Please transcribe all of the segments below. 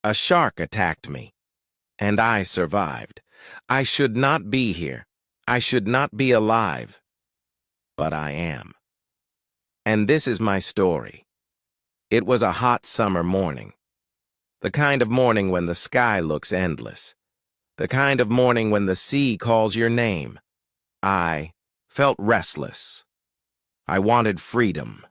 A shark attacked me, and I survived. I should not be here. I should not be alive. But I am. And this is my story. It was a hot summer morning. The kind of morning when the sky looks endless. The kind of morning when the sea calls your name. I felt restless. I wanted freedom.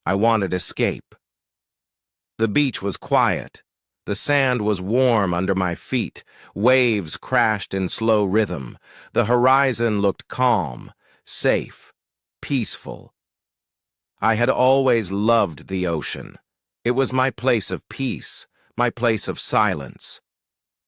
I wanted escape. The beach was quiet. The sand was warm under my feet. Waves crashed in slow rhythm. The horizon looked calm, safe, peaceful. I had always loved the ocean. It was my place of peace, my place of silence.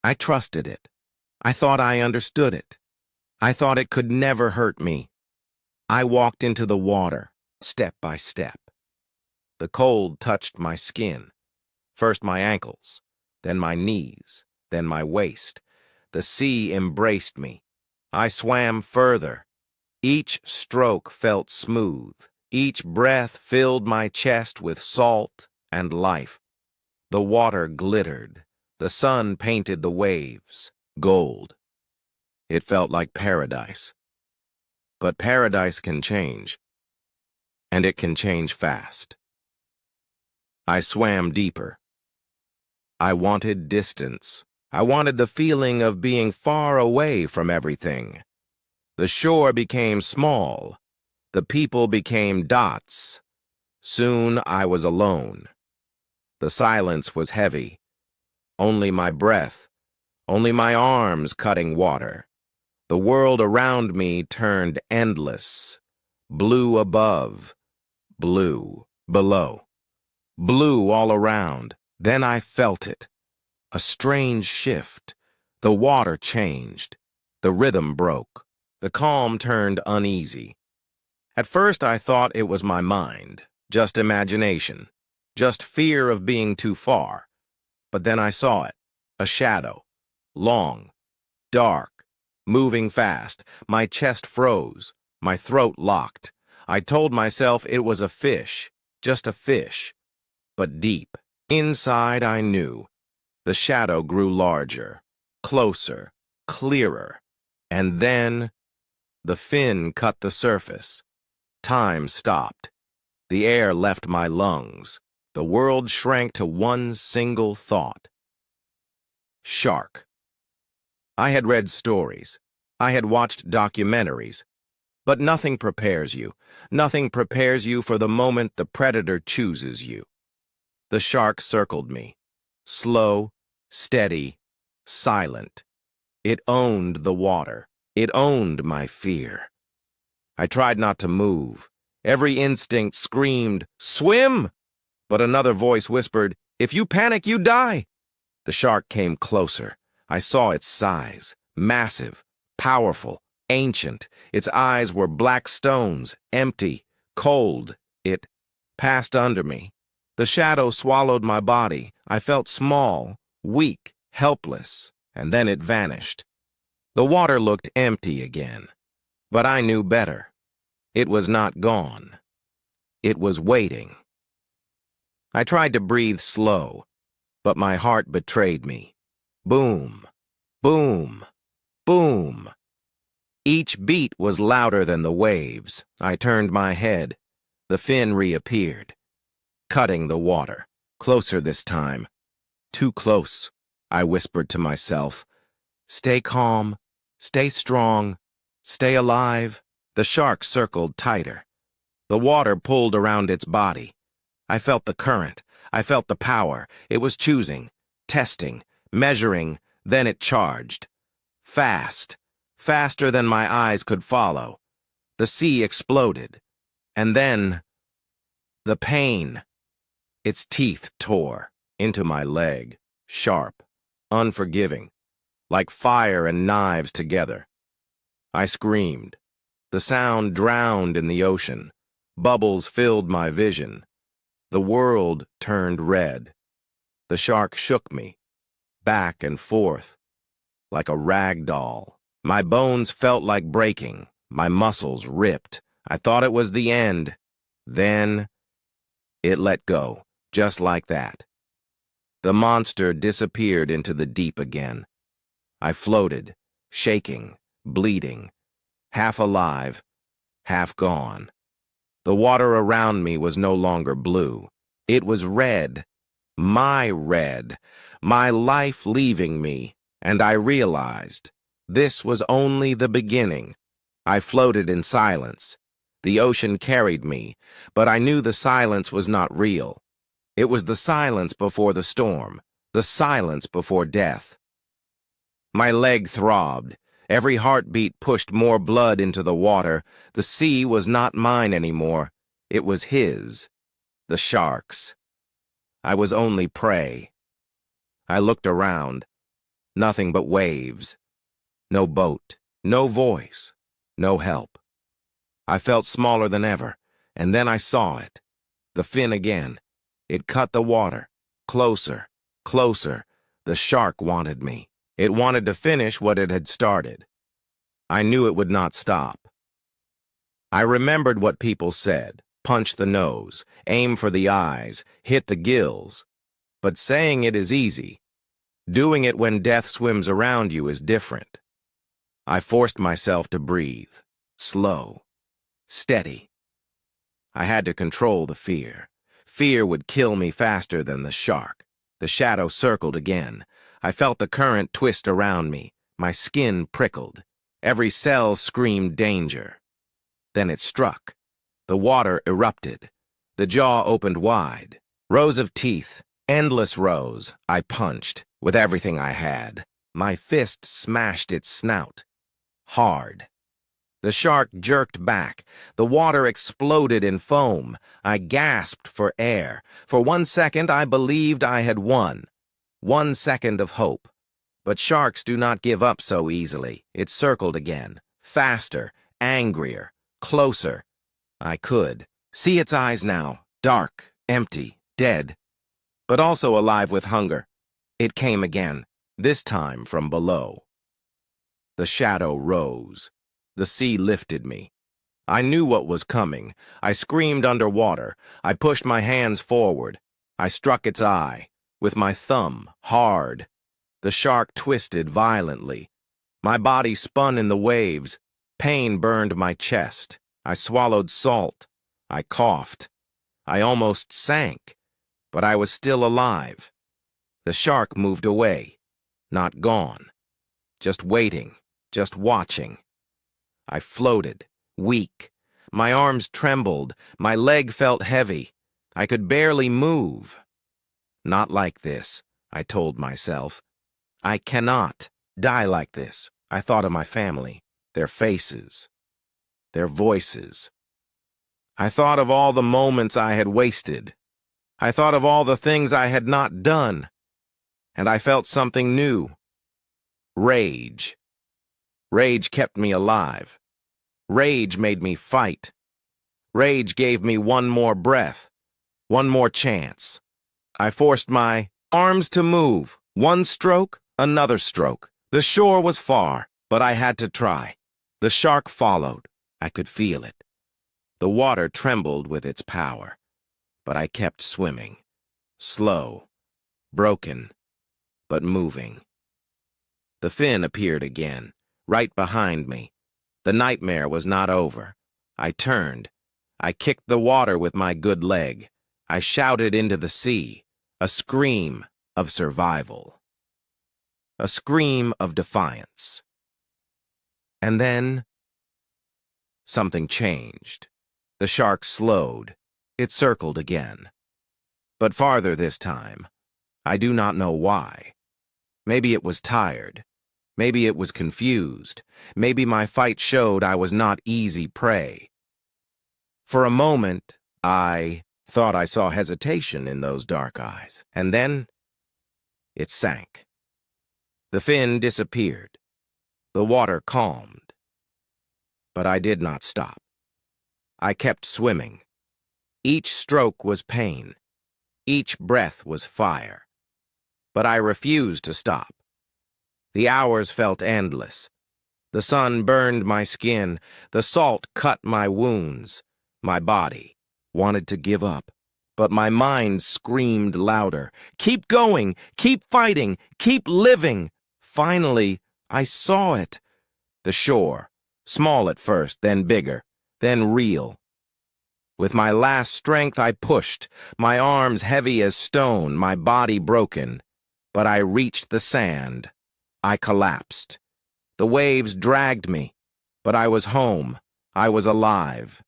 I trusted it. I thought I understood it. I thought it could never hurt me. I walked into the water, step by step. The cold touched my skin, first my ankles, then my knees, then my waist. The sea embraced me. I swam further. Each stroke felt smooth. Each breath filled my chest with salt and life. The water glittered. The sun painted the waves gold. It felt like paradise. But paradise can change, and it can change fast. I swam deeper. I wanted distance. I wanted the feeling of being far away from everything. The shore became small. The people became dots. Soon I was alone. The silence was heavy. Only my breath, only my arms cutting water. The world around me turned endless. Blue above, blue below. Blue all around. Then I felt it. A strange shift. The water changed. The rhythm broke. The calm turned uneasy. At first I thought it was my mind, just imagination, just fear of being too far. But then I saw it, a shadow, long, dark, moving fast. My chest froze, my throat locked. I told myself it was a fish, just a fish, but deep. Inside I knew. The shadow grew larger, closer, clearer. And then the fin cut the surface. Time stopped. The air left my lungs. The world shrank to one single thought. Shark. I had read stories. I had watched documentaries. But nothing prepares you. Nothing prepares you for the moment the predator chooses you. The shark circled me. Slow, steady, silent. It owned the water. It owned my fear. I tried not to move. Every instinct screamed, "Swim!" But another voice whispered, "If you panic, you die." The shark came closer. I saw its size, massive, powerful, ancient. Its eyes were black stones, empty, cold. It passed under me. The shadow swallowed my body. I felt small, weak, helpless, and then it vanished. The water looked empty again. But I knew better. It was not gone. It was waiting. I tried to breathe slow, but my heart betrayed me. Boom, boom, boom. Each beat was louder than the waves. I turned my head. The fin reappeared, cutting the water. Closer this time. Too close, I whispered to myself. Stay calm, stay strong, stay alive. The shark circled tighter. The water pulled around its body. I felt the current. I felt the power. It was choosing, testing, measuring, then it charged. Fast, faster than my eyes could follow. The sea exploded. And then, the pain. Its teeth tore into my leg, sharp, unforgiving, like fire and knives together. I screamed. The sound drowned in the ocean. Bubbles filled my vision. The world turned red. The shark shook me, back and forth, like a rag doll. My bones felt like breaking. My muscles ripped. I thought it was the end. Then, it let go, just like that. The monster disappeared into the deep again. I floated, shaking, bleeding, half alive, half gone. The water around me was no longer blue. It was red, my life leaving me, and I realized this was only the beginning. I floated in silence. The ocean carried me, but I knew the silence was not real. It was the silence before the storm, the silence before death. My leg throbbed. Every heartbeat pushed more blood into the water. The sea was not mine anymore. It was his. The shark's. I was only prey. I looked around. Nothing but waves. No boat. No voice. No help. I felt smaller than ever, and then I saw it. The fin again. It cut the water. Closer. Closer. The shark wanted me. It wanted to finish what it had started. I knew it would not stop. I remembered what people said. Punch the nose, aim for the eyes, hit the gills. But saying it is easy. Doing it when death swims around you is different. I forced myself to breathe. Slow. Steady. I had to control the fear. Fear would kill me faster than the shark. The shadow circled again. I felt the current twist around me. My skin prickled. Every cell screamed danger. Then it struck. The water erupted. The jaw opened wide. Rows of teeth, endless rows, I punched with everything I had. My fist smashed its snout. Hard. The shark jerked back. The water exploded in foam. I gasped for air. For 1 second, I believed I had won. 1 second of hope. But sharks do not give up so easily. It circled again. Faster, angrier, closer. I could see its eyes now, dark, empty, dead, but also alive with hunger. It came again, this time from below. The shadow rose. The sea lifted me. I knew what was coming. I screamed underwater. I pushed my hands forward. I struck its eye, with my thumb, hard. The shark twisted violently. My body spun in the waves. Pain burned my chest. I swallowed salt. I coughed. I almost sank, but I was still alive. The shark moved away, not gone. Just waiting, just watching. I floated, weak. My arms trembled. My leg felt heavy. I could barely move. Not like this, I told myself. I cannot die like this. I thought of my family, their faces, their voices. I thought of all the moments I had wasted. I thought of all the things I had not done. And I felt something new. Rage. Rage kept me alive. Rage made me fight. Rage gave me one more breath, one more chance. I forced my arms to move. One stroke, another stroke. The shore was far, but I had to try. The shark followed. I could feel it. The water trembled with its power, but I kept swimming. Slow, broken, but moving. The fin appeared again, right behind me. The nightmare was not over. I turned. I kicked the water with my good leg. I shouted into the sea, a scream of survival. A scream of defiance. And then something changed. The shark slowed. It circled again. But farther this time. I do not know why. Maybe it was tired. Maybe it was confused. Maybe my fight showed I was not easy prey. For a moment, I thought I saw hesitation in those dark eyes. And then it sank. The fin disappeared. The water calmed. But I did not stop. I kept swimming. Each stroke was pain. Each breath was fire. But I refused to stop. The hours felt endless. The sun burned my skin. The salt cut my wounds. My body wanted to give up, but my mind screamed louder. Keep going, keep fighting, keep living. Finally, I saw it. The shore, small at first, then bigger, then real. With my last strength I pushed, my arms heavy as stone, my body broken. But I reached the sand. I collapsed. The waves dragged me, but I was home. I was alive.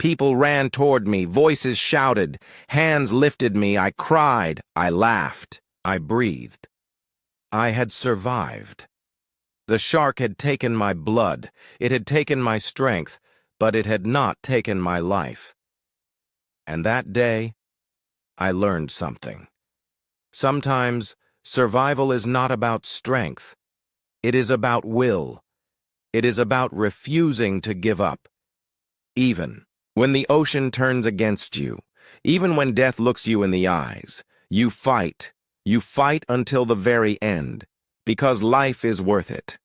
People ran toward me, voices shouted, hands lifted me, I cried, I laughed, I breathed. I had survived. The shark had taken my blood, it had taken my strength, but it had not taken my life. And that day, I learned something. Sometimes, survival is not about strength. It is about will. It is about refusing to give up. Even when the ocean turns against you, even when death looks you in the eyes, you fight. You fight until the very end, because life is worth it.